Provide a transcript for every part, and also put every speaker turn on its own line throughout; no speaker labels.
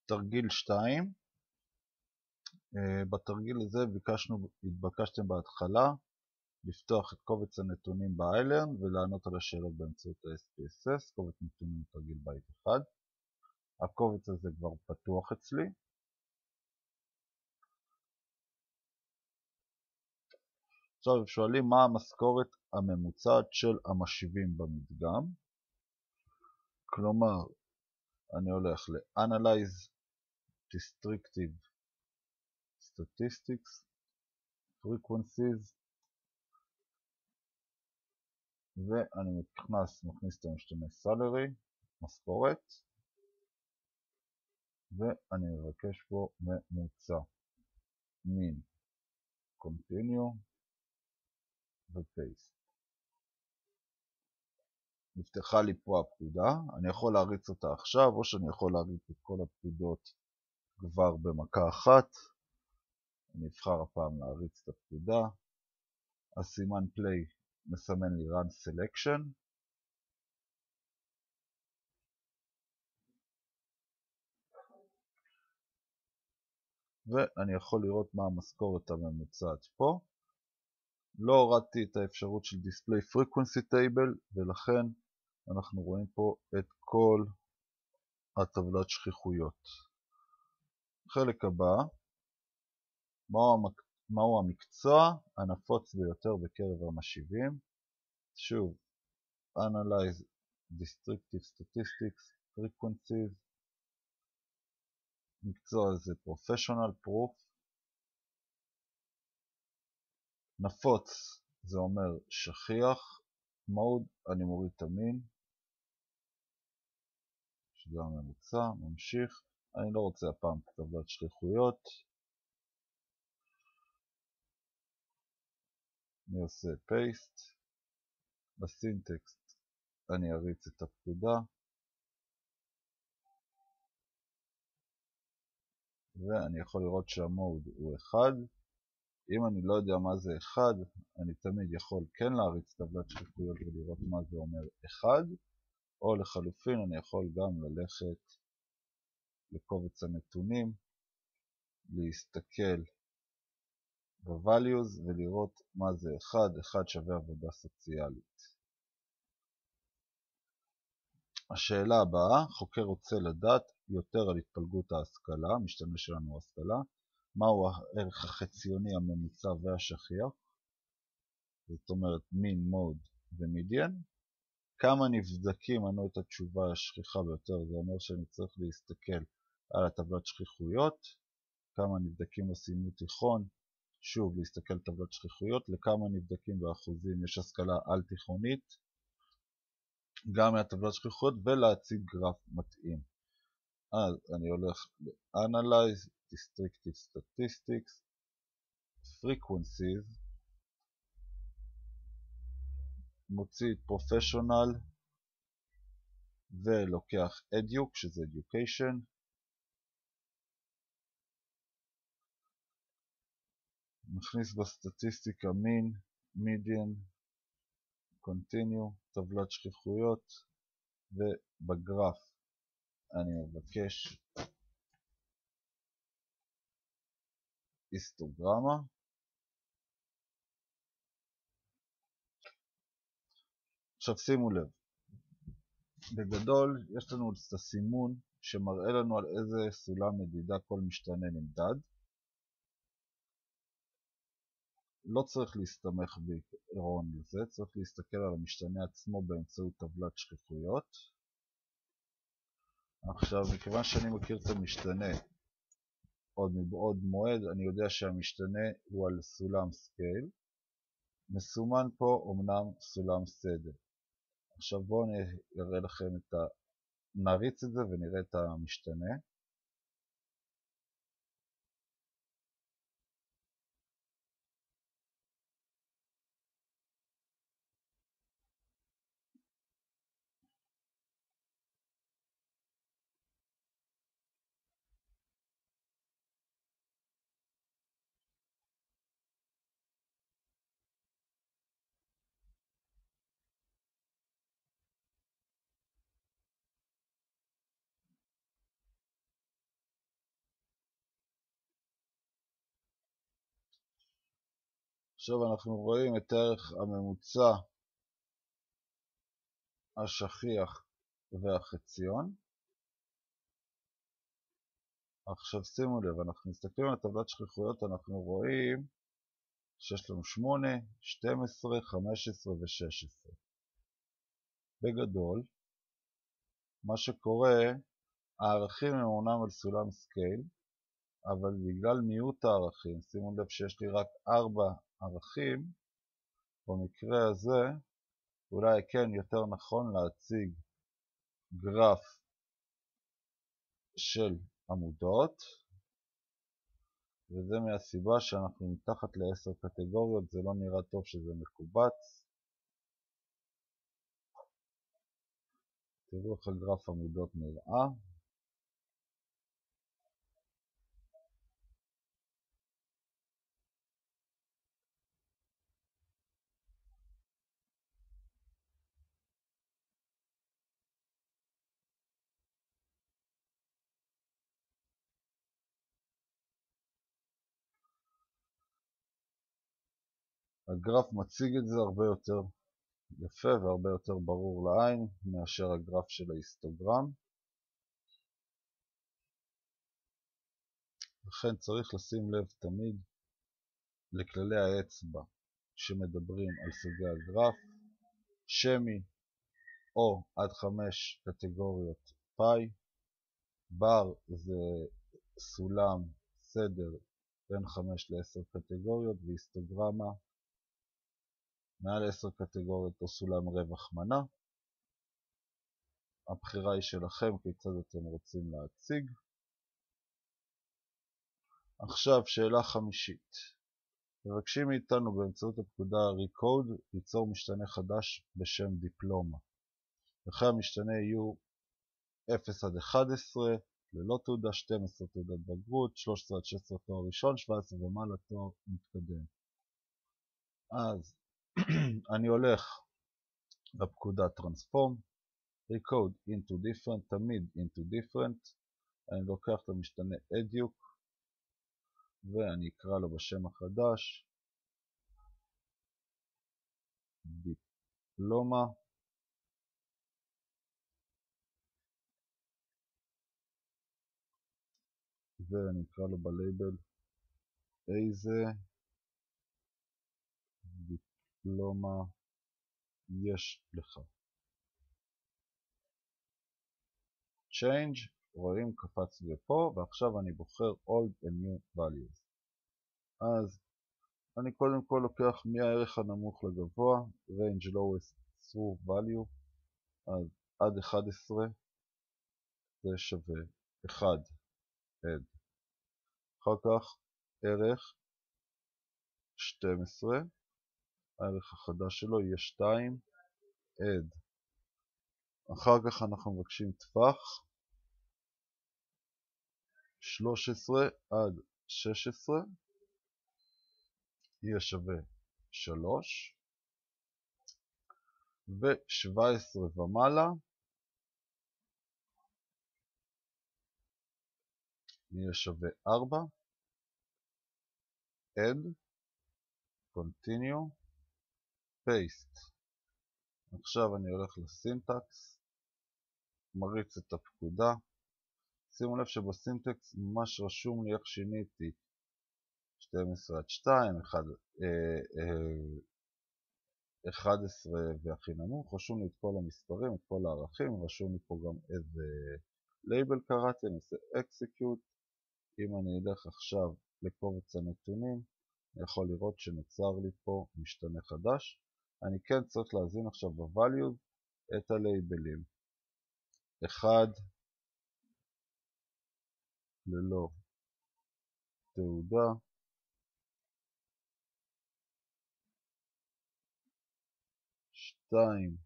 תרגיל 2. בתרגיל הזה התבקשתם בהתחלה לפתוח את קובץ הנתונים באיילרן ולענות על השאלות באמצעות ה-SPSS, קובץ נתונים תרגיל בית 1. הקובץ הזה כבר פתוח אצלי. עכשיו שואלים מה המשכורת הממוצעת של המשיבים במדגם. כלומר, אני הולך ל-Analyze Descriptive Statistics, Frequencies, ואני מכניס את המשתנה Salary, משכורת, ואני מבקש פה ממוצע, Mean, Continue ו-Paste. נפתחה לי פה הפקודה, אני יכול להריץ אותה עכשיו, או שאני יכול להריץ את כל הפקודות כבר במכה אחת. אני אבחר הפעם להריץ את הפקודה. הסימן play מסמן לי run selection. ואני יכול לראות מה המשכורת הממוצעת פה. לא הורדתי את האפשרות של display frequency table, ולכן אנחנו רואים פה את כל הטבלת שכיחויות. חלק הבא, מהו המקצוע הנפוץ ביותר בקרב המשיבים? שוב, Analyze Descriptive Statistics, Frequencies, מקצוע זה Professional Proof, נפוץ זה אומר שכיח, Mode אני מוריד את המין, שזה הממוצע, ממשיך, אני לא רוצה הפעם טבלת שכיחויות, אני עושה Paste, בסינטקסט אני אריץ את הפקודה, ואני יכול לראות שהמוד הוא 1. אם אני לא יודע מה זה 1, אני תמיד יכול כן להריץ טבלת שכיחויות ולראות מה זה אומר 1, או לחלופין אני יכול גם ללכת לקובץ הנתונים, להסתכל ב-values ולראות מה זה 1, 1 שווה עבודה סוציאלית. השאלה הבאה, חוקר רוצה לדעת יותר על התפלגות ההשכלה, המשתנה שלנו הוא השכלה, מהו הערך החציוני הממוצע והשכיח, זאת אומרת mean, mode ו-median, כמה נבדקים ענו את התשובה השכיחה ביותר, זה אומר שאני צריך להסתכל על הטבלת שכיחויות, כמה נבדקים בסיימו תיכון, שוב להסתכל על טבלת שכיחויות, לכמה נבדקים באחוזים יש השכלה על תיכונית, גם מהטבלת שכיחויות ולהציג גרף מתאים. אז אני הולך ל-Analyze, Descriptive Statistics, Frequencies, מוציא את Professional ולוקח Educ, שזה Education, מכניס בסטטיסטיקה Mean, Median, Continue, טבלת שכיחויות, ובגרף אני מבקש היסטוגרמה. עכשיו שימו לב, בגדול יש לנו את הסימון שמראה לנו על איזה סולם מדידה כל משתנה נמדד. לא צריך להסתמך בעיקרון לזה, צריך להסתכל על המשתנה עצמו באמצעות טבלת שכיחויות. עכשיו, מכיוון שאני מכיר את המשתנה עוד מבעוד מועד, אני יודע שהמשתנה הוא על סולם סקייל. מסומן פה אומנם סולם סדר. עכשיו בואו נראה לכם נריץ את זה ונראה את המשתנה. עכשיו אנחנו רואים את הערך הממוצע, השכיח והחציון. עכשיו שימו לב, אנחנו מסתכלים על טבלת שכיחויות, אנחנו רואים שיש לנו 8, 12, 15 ו-16. בגדול, מה שקורה, הערכים הם אומנם על סולם סקייל, אבל בגלל מיעוט הערכים, שימו לב שיש לי רק 4 ערכים, במקרה הזה אולי כן יותר נכון להציג גרף של עמודות, וזה מהסיבה שאנחנו מתחת ל10 קטגוריות, זה לא נראה טוב שזה מקובץ. תראו איך הגרף עמודות נראה. הגרף מציג את זה הרבה יותר יפה והרבה יותר ברור לעין מאשר הגרף של ההיסטוגרם. לכן צריך לשים לב תמיד לכללי האצבע שמדברים על סוגי הגרף. שמי או עד 5 קטגוריות פאי. בר זה סולם סדר בין 5 ל-10 קטגוריות, והיסטוגרמה מעל 10 קטגוריות או סולם רווח מנה. הבחירה היא שלכם כיצד אתם רוצים להציג. עכשיו שאלה חמישית. מבקשים מאיתנו באמצעות הפקודה Recode ליצור משתנה חדש בשם דיפלומה. וכי המשתנה יהיו 0 עד 11 ללא תעודה, 12 תעודת בגרות, 13 עד 16 תואר ראשון, 17 ומעלה תואר מתקדם. אז אני הולך בפקודה Transform, Recode into different, תמיד into different. אני לוקח את המשתנה Educ ואני אקרא לו בשם החדש דיפלומה. ואני אקרא לו בלייבל איזה דיפלומה יש לך. Change, רואים קפץ לי פה, ועכשיו אני בוחר Old and New Values. אז אני קודם כל לוקח מהערך הנמוך לגבוה, Range Lowest through Value, אז עד 11 זה שווה 1 עד. אחר כך ערך 12, הערך החדש שלו יהיה 2 עד. אחר כך אנחנו מבקשים טווח 13 עד 16 יהיה שווה 3, ו-17 ומעלה יהיה שווה 4 add, continue, paste. עכשיו אני הולך לסינטקס, מריץ את הפקודה. שימו לב שבסינטקס ממש רשום לי איך שיניתי 12 עד 2, 11 והכי נמוך, רשום לי את כל המספרים, את כל הערכים, רשום לי פה גם איזה לייבל קראתי, אני עושה execute. אם אני אלך עכשיו לקובץ הנתונים, אני יכול לראות שנוצר לי פה משתנה חדש. אני כן צריך להזין עכשיו ב-values את הלייבלים. 1 ללא תעודה, 2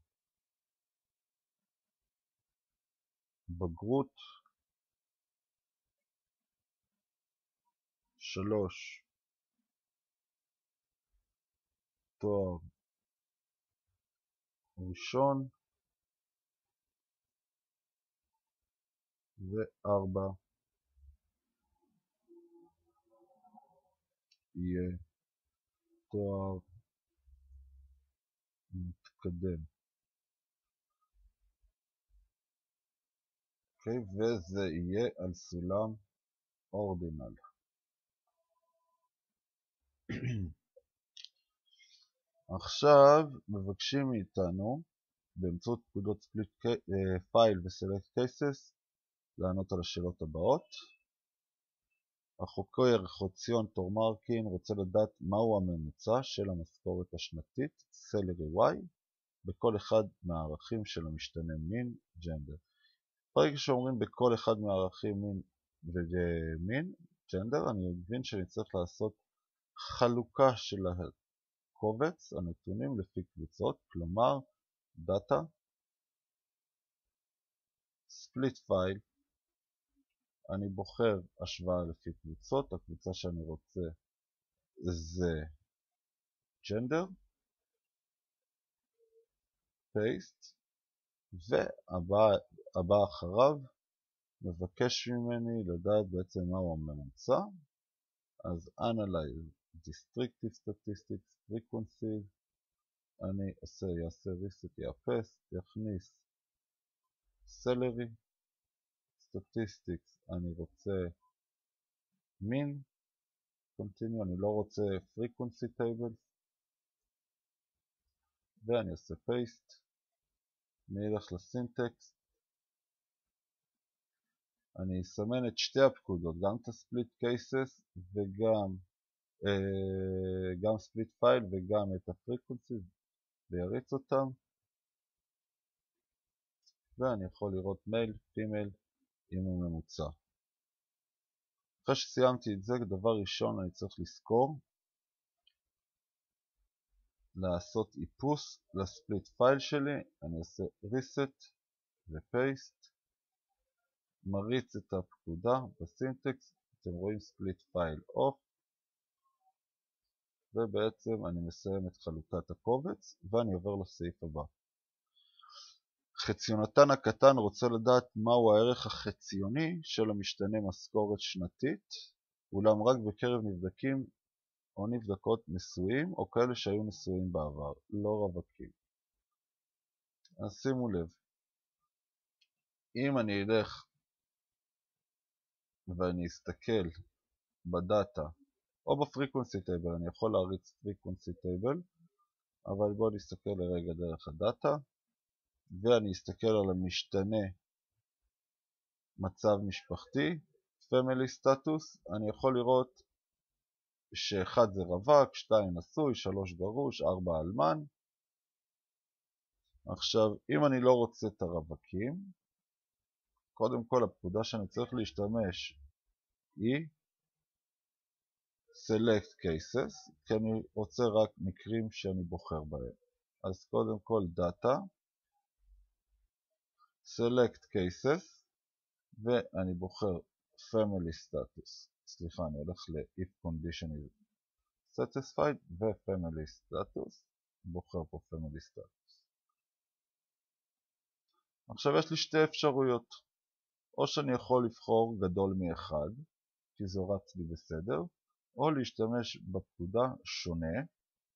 בגרות, 3 תואר ראשון, ו4 יהיה תואר מתקדם. אוקיי, וזה יהיה על סולם אורדינל. עכשיו מבקשים מאיתנו באמצעות פקודות ספליט פייל וסלקט קייסס לענות על השאלות הבאות. החוקר חציון תורמרקין רוצה לדעת מהו הממוצע של המשכורת השנתית salary y בכל אחד מהערכים של המשתנה מין ג'נדר. ברגע שאומרים בכל אחד מהערכים מין ומין ג'נדר, אני מבין שאני צריך לעשות חלוקה של הקובץ הנתונים לפי קבוצות, כלומר דאטה, ספליט פייל, אני בוחר השוואה לפי קבוצות, הקבוצה שאני רוצה זה ג'נדר, פייסט, והבא אחריו מבקש ממני לדעת בעצם מהו הממוצע, אז Analyze Descriptive Statistics, Frequency, אני יעשה reset, יאפס, יכניס Salary, Statistics, אני רוצה Mean, Continue, אני לא רוצה Frequency Table, ואני אעשה Paste, אני אלך לסינטקס, אני אסמן את שתי הפקודות, גם את הספליט קייסס וגם ספליט פייל וגם את הפריקונסי, ויריץ אותם, ואני יכול לראות מייל, פימייל עם הממוצע. אחרי שסיימתי את זה, דבר ראשון אני צריך לזכור לעשות איפוס לספליט פייל שלי, אני אעשה reset ופייסט, מריץ את הפקודה בסינטקס, אתם רואים ספליט פייל אוף, ובעצם אני מסיים את חלוקת הקובץ ואני עובר לסעיף הבא. חציונתן הקטן רוצה לדעת מהו הערך החציוני של המשתנה משכורת שנתית, אולם רק בקרב נבדקים או נבדקות נשואים או כאלה שהיו נשואים בעבר, לא רווקים. אז שימו לב, אם אני אלך ואני אסתכל בדאטה או בפריקונסי טייבל, אני יכול להריץ פריקונסי טייבל, אבל בואו נסתכל לרגע דרך הדאטה, ואני אסתכל על המשתנה מצב משפחתי, family status, אני יכול לראות שאחד זה רווק, 2 נשוי, 3 גרוש, 4 אלמן. עכשיו, אם אני לא רוצה את הרווקים, קודם כל הפקודה שאני צריך להשתמש היא select cases, כי אני רוצה רק מקרים שאני בוחר בהם. אז קודם כל data, select cases, ואני בוחר family status. סליחה, אני הולך ל-if condition is satisfied ו-family status, בוחר פה family status. עכשיו יש לי שתי אפשרויות, או שאני יכול לבחור גדול מאחד, כי זה רץ לי בסדר, או להשתמש בפקודה שונה,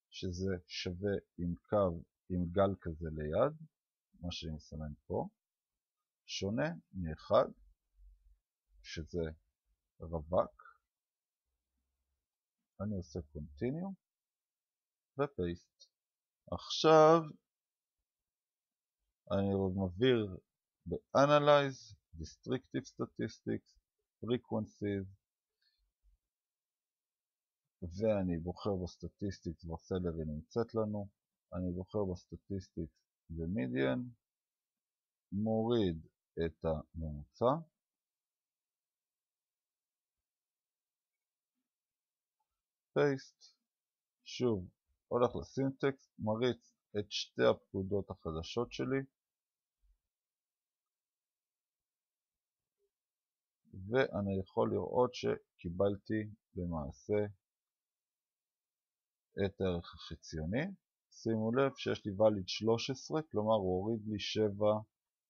שזה שווה עם קו, עם גל כזה ליד, מה שאני מסמן פה, שונה מאחד, שזה רווק, אני עושה continue ו-paste. עכשיו אני מבהיר ב-Analyze, Descriptive Statistics, Frequencies, ואני בוחר בסטטיסטיקס והסלרי נמצאת לנו, אני בוחר בסטטיסטיקס ו-Median, מוריד את הממוצע, paste, שוב הולך לסינטקס, מריץ את שתי הפקודות החדשות שלי, ואני יכול לראות שקיבלתי למעשה את הערך החציוני. שימו לב שיש לי valid 13, כלומר הוא הוריד לי 7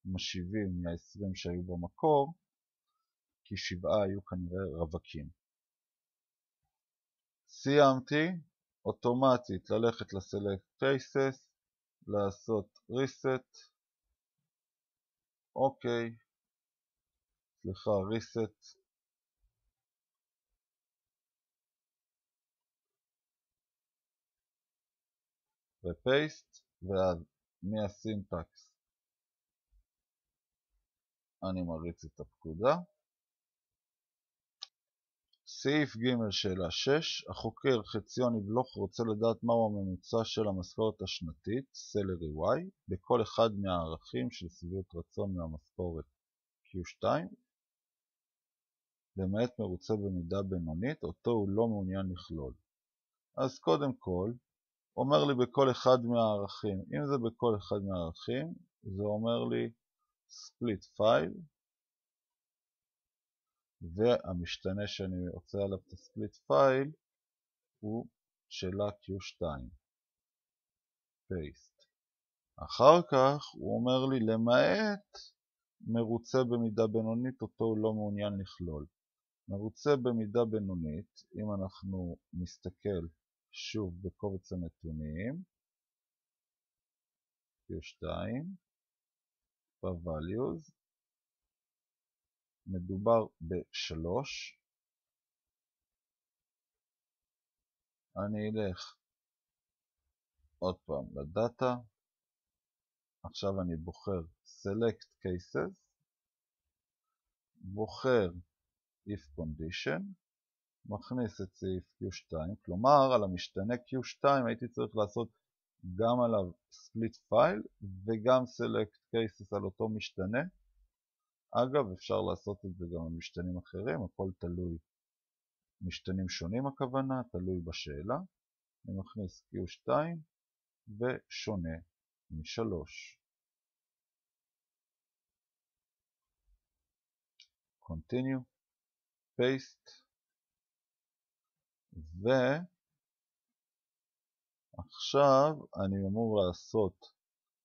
משיבים מה-20 שהיו במקור, כי 7 היו כנראה רווקים. סיימתי, אוטומטית ללכת ל-Select Cases, לעשות Reset, אוקיי, סליחה, Reset, ו-Paste, ואז מהסינטקס אני מריץ את הפקודה. סעיף ג' שאלה 6, החוקר חציון יבלוך רוצה לדעת מהו הממוצע של המשכורת השנתית, Salary Y, בכל אחד מהערכים של שביעות רצון מהמשכורת Q2, למעט מרוצה במידה בינונית, אותו הוא לא מעוניין לכלול. אז קודם כל, אומר לי בכל אחד מהערכים, אם זה בכל אחד מהערכים, זה אומר לי split file, והמשתנה שאני רוצה עליו את הספליט פייל הוא שאלה Q2. Paste. אחר כך הוא אומר לי למעט מרוצה במידה בינונית, אותו הוא לא מעוניין לכלול. מרוצה במידה בינונית, אם אנחנו נסתכל שוב בקובץ הנתונים, Q2, ב-values, מדובר ב-3, אני אלך עוד פעם לדאטה, עכשיו אני בוחר Select Cases, בוחר If Condition, מכניס את סעיף Q2, כלומר על המשתנה Q2 הייתי צריך לעשות גם עליו Split File וגם Select Cases על אותו משתנה. אגב, אפשר לעשות את זה גם על משתנים אחרים, הכל תלוי, משתנים שונים הכוונה, תלוי בשאלה. אני מכניס Q2 ושונה מ3. Continue, Paste, ועכשיו אני אמור לעשות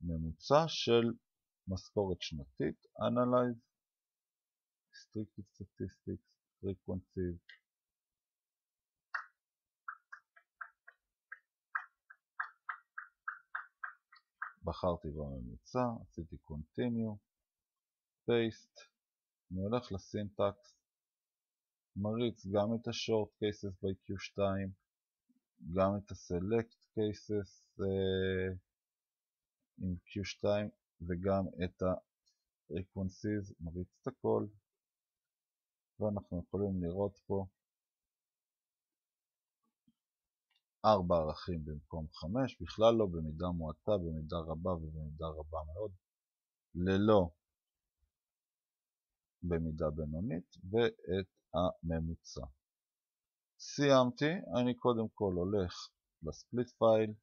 ממוצע של משכורת שנתית, Analyze, Restricted Statistics, Frequencies, בחרתי בממוצע, עשיתי Continue, Paste, אני הולך לסינטקס, מריץ גם את ה-Short Cases by Q2, גם את ה-Select Cases עם Q2 וגם את ה-Frequencies, מריץ את הכל, ואנחנו יכולים לראות פה 4 ערכים במקום 5, בכלל לא, במידה מועטה, במידה רבה ובמידה רבה מאוד, ללא במידה בינונית, ואת הממוצע. סיימתי, אני קודם כל הולך לספליט פייל,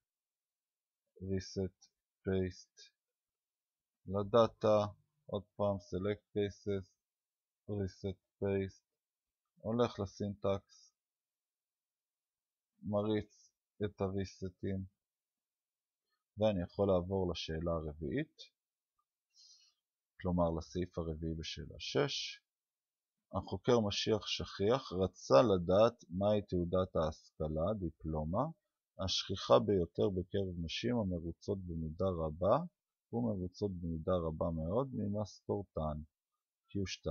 Reset, Paste, לדאטה, עוד פעם Select Cases, Reset, Paste, הולך לסינטקס, מריץ את הריסטים, ואני יכול לעבור לשאלה הרביעית, כלומר לסעיף הרביעי בשאלה 6. החוקר משיח שכיח רצה לדעת מהי תעודת ההשכלה, דיפלומה, השכיחה ביותר בקרב נשים המרוצות במידה רבה ומרוצות במידה רבה מאוד ממשכורתן, Q2.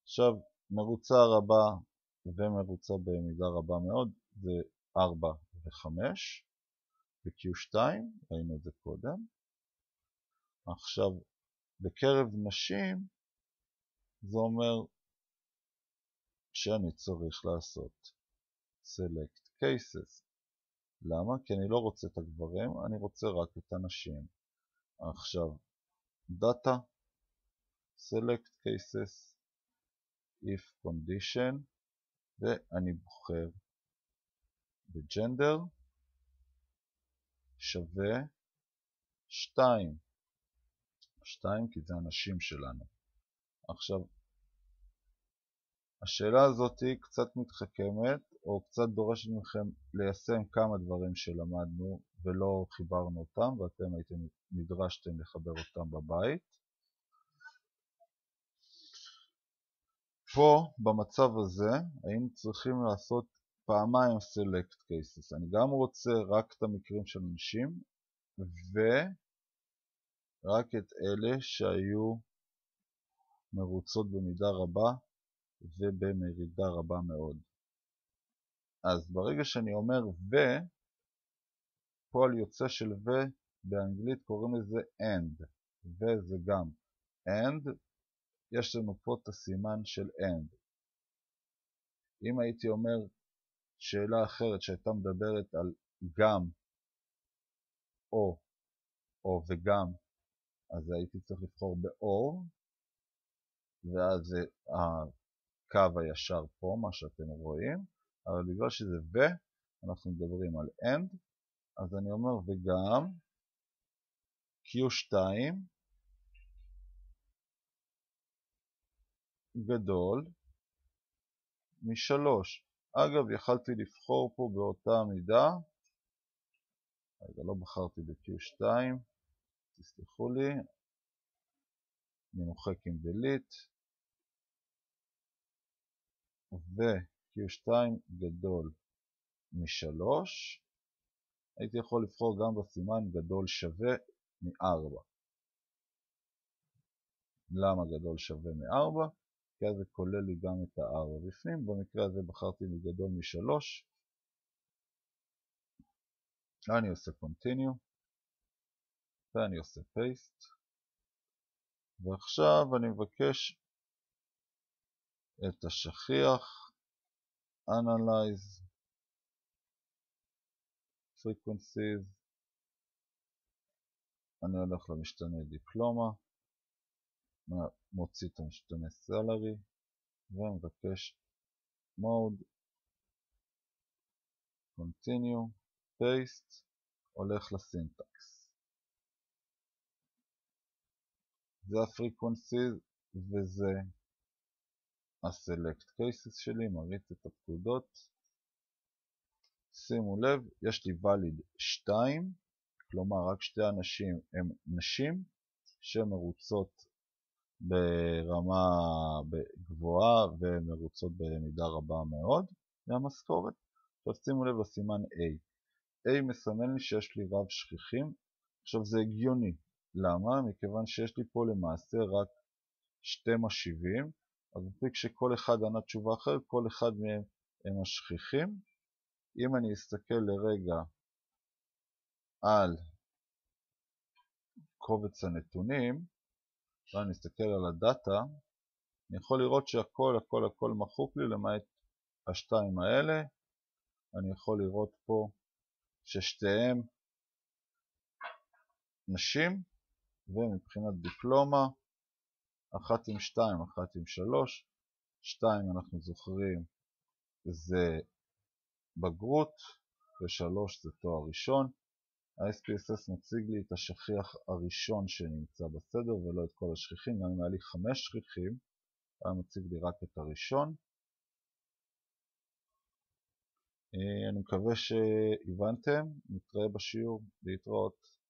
עכשיו, מרוצה רבה ומרוצה במידה רבה מאוד זה 4 ו-5, ב-Q2, ראינו את זה קודם. עכשיו, בקרב נשים, זה אומר שאני צריך לעשות Select Cases. למה? כי אני לא רוצה את הגברים, אני רוצה רק את הנשים. עכשיו, Data, Select Cases, If Condition, ואני בוחר בג'נדר שווה 2. 2 כי זה הנשים שלנו. עכשיו, השאלה הזאת היא קצת מתחכמת, או קצת דורשת מכם ליישם כמה דברים שלמדנו ולא חיברנו אותם, ואתם נדרשתם לחבר אותם בבית. פה, במצב הזה, היינו צריכים לעשות פעמיים select cases. אני גם רוצה רק את המקרים של אנשים, ורק את אלה שהיו מרוצות במידה רבה ובמרידה רבה מאוד. אז ברגע שאני אומר פועל יוצא של באנגלית קוראים לזה and, וזה גם and, יש לנו פה את הסימן של and. אם הייתי אומר שאלה אחרת שהייתה מדברת על גם או וגם, אז הייתי צריך לבחור באור, ואז הקו הישר פה, מה שאתם רואים, אבל בגלל שזה אנחנו מדברים על and, אז אני אומר וגם Q2 גדול מ3. אגב, יכלתי לבחור פה באותה מידה, רגע, לא בחרתי ב-Q2, תסלחו לי, אני מוחק עם delete, ו-Q2 גדול מ3, הייתי יכול לבחור גם בסימן גדול שווה מ4. למה גדול שווה מ4? כי אז זה כולל לי גם את ה-4 בפנים, במקרה הזה בחרתי מגדול מ3, אני עושה continue, ואני עושה paste, ועכשיו אני מבקש את השכיח, analyze, frequencies, אני הולך למשתנה דיפלומה, מוציא את המשתנה salary, ומבקש mode, continue, paste, הולך לסינטקס. זה ה-frequencies וזה ה-select cases שלי, מריץ את הפקודות. שימו לב, יש לי valid 2, כלומר רק שתי אנשים הם נשים שמרוצות ברמה גבוהה ומרוצות במידה רבה מאוד מהמשכורת. עכשיו שימו לב לסימן A. A מסמן לי שיש לי רב שכיחים. עכשיו זה הגיוני. למה? מכיוון שיש לי פה למעשה רק שתי משיבים, אז מספיק שכל אחד ענה תשובה אחרת, כל אחד מהם הם השכיחים. אם אני אסתכל לרגע על קובץ הנתונים, ואני אסתכל על הדאטה, אני יכול לראות שהכל מחוק לי למעט השתיים האלה. אני יכול לראות פה ששתיהם נשים, ומבחינת דיפלומה, אחת עם 2, אחת עם 3. 2 אנחנו זוכרים זה בגרות, ו3 זה תואר ראשון. ה-SPSS מציג לי את השכיח הראשון שנמצא בסדר ולא את כל השכיחים. גם אם היה לי 5 שכיחים, היה מציג לי רק את הראשון. אני מקווה שהבנתם, נתראה בשיעור, להתראות.